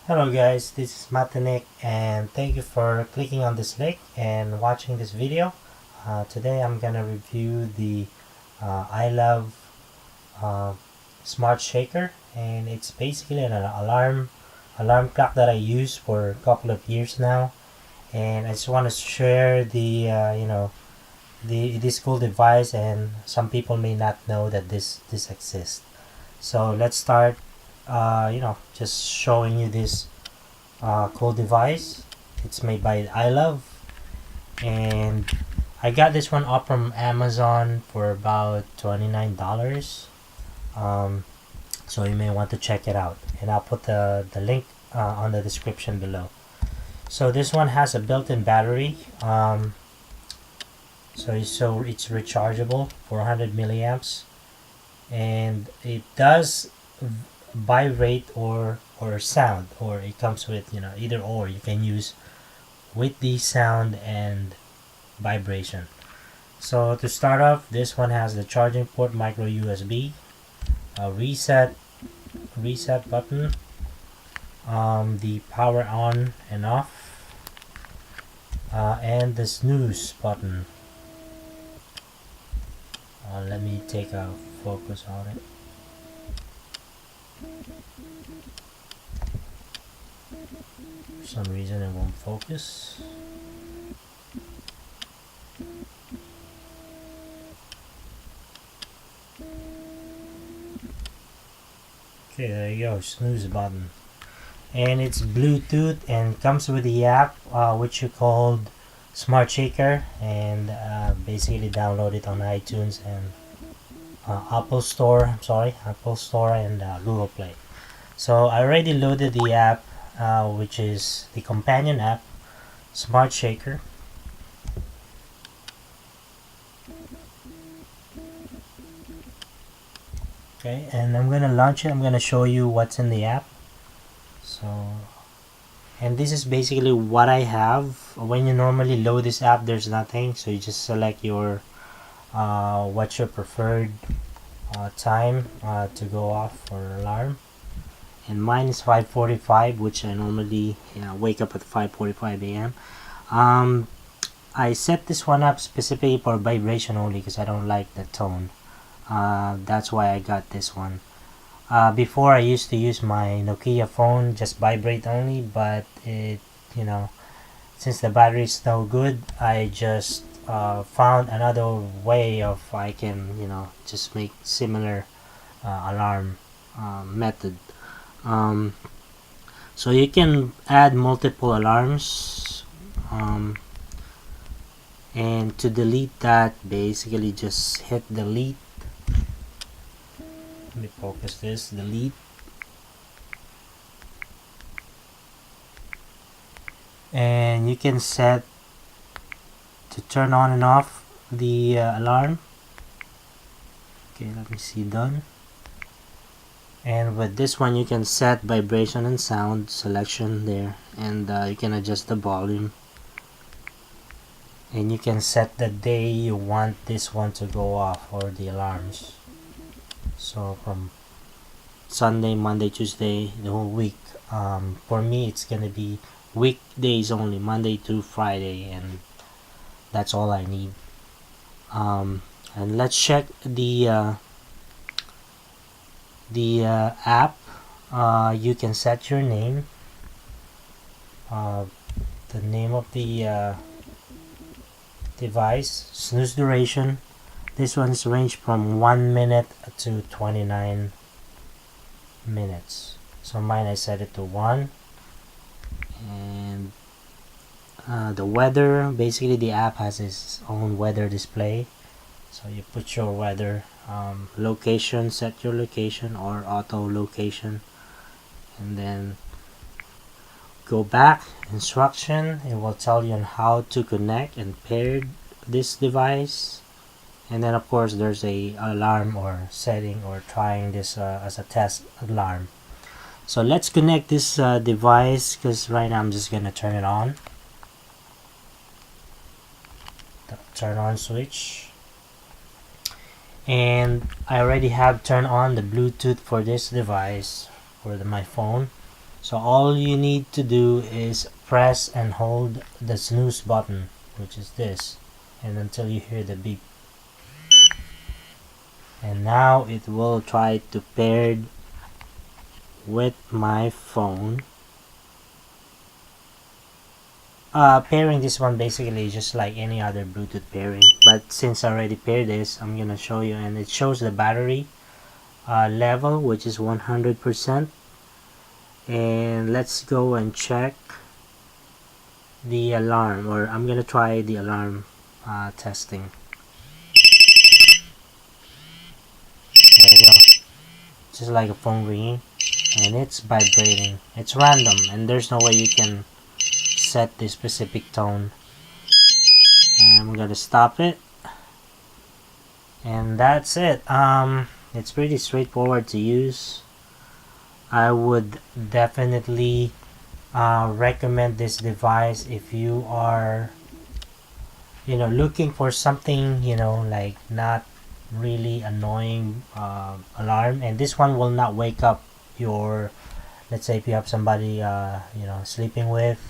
Hello guys, this is Matinikk and thank you for clicking on this link and watching this video. Today I'm gonna review the iLuv uh, SmartShaker, and it's basically an alarm clock that I use for a couple of years now, and I just want to share the this cool device, and some people may not know that this exists. So let's start just showing you this cool device. It's made by iLuv, and I got this one up from Amazon for about $29. So you may want to check it out, and I'll put the link on the description below. So this one has a built-in battery, so it's rechargeable, 400 milliamps, and it does vibrate or sound, or it comes with either or. You can use with the sound and vibration. So to start off, this one has the charging port, micro USB, a reset button, the power on and off, and the snooze button. Let me take a focus on it. For some reason it won't focus. Okay, there you go, snooze button. And it's Bluetooth and comes with the app, which you called SmartShaker, and basically download it on iTunes and Apple Store and Google Play. So I already loaded the app, which is the companion app, SmartShaker. Okay, and I'm gonna launch it. I'm gonna show you what's in the app. And this is basically what I have. When you normally load this app, there's nothing, so you just select your what's your preferred time to go off for alarm, and mine is 5:45, which I normally wake up at 5:45 a.m. I set this one up specifically for vibration only because I don't like the tone. That's why I got this one. Before I used to use my Nokia phone, just vibrate only, but since the battery is no good, I just found another way of I can just make similar alarm method. So you can add multiple alarms, and to delete that, basically just hit delete. Let me focus this. Delete. And you can set to turn on and off the alarm. Okay, let me see, done. And with this one, you can set vibration and sound selection there, and you can adjust the volume, and you can set the day you want this one to go off, or the alarms. So from Sunday, Monday, Tuesday, the whole week. For me, it's gonna be weekdays only, Monday to Friday, and that's all I need. And let's check the app. You can set your name, the name of the device, snooze duration. This one's range from 1 minute to 29 minutes. So mine, I set it to 1. And the weather, basically the app has its own weather display. So you put your weather, location, set your location or auto location, and then go back, instruction. It will tell you on how to connect and pair this device. And then of course there's a alarm or setting or trying this as a test alarm. So let's connect this device, because right now I'm just gonna turn it on. The turn on switch. And I already have turned on the Bluetooth for this device, for my phone. So all you need to do is press and hold the snooze button, which is this, and until you hear the beep. And now it will try to pair with my phone. Pairing this one basically just like any other Bluetooth pairing, but since I already paired this, I'm gonna show you, and it shows the battery level, which is 100%. And let's go and check the alarm, or I'm gonna try the alarm testing. There we go, just like a phone ringing, and it's vibrating. It's random, and there's no way you can set the specific tone. And I'm gonna stop it, and that's it. It's pretty straightforward to use. I would definitely recommend this device if you are, looking for something, like not really annoying alarm. And this one will not wake up your, let's say if you have somebody sleeping with,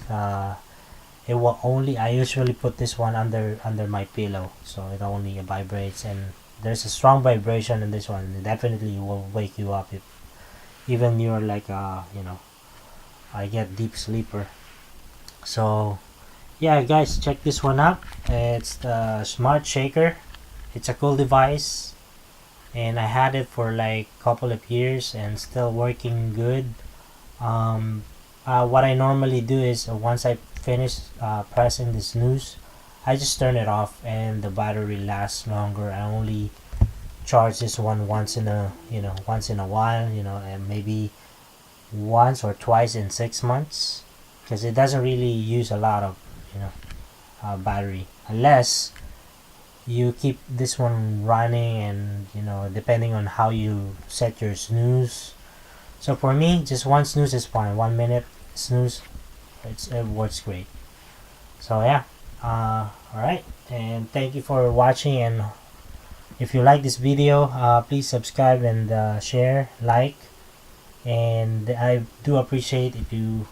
it will only, I usually put this one under my pillow, so it only vibrates, and there's a strong vibration in this one. It definitely will wake you up if even you're like I get deep sleeper. So yeah guys, check this one out. It's the SmartShaker. It's a cool device, and I had it for like a couple of years and still working good. What I normally do is once I finish pressing the snooze, I just turn it off, and the battery lasts longer. I only charge this one once in a while, and maybe once or twice in 6 months, because it doesn't really use a lot of battery, unless you keep this one running, and depending on how you set your snooze. So for me, just one snooze is fine. 1 minute snooze, it works great. So yeah, alright, and thank you for watching, and if you like this video, please subscribe and share, like, and I do appreciate if you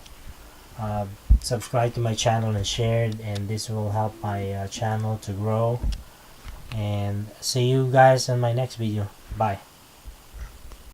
subscribe to my channel and share, and this will help my channel to grow. And see you guys in my next video. Bye.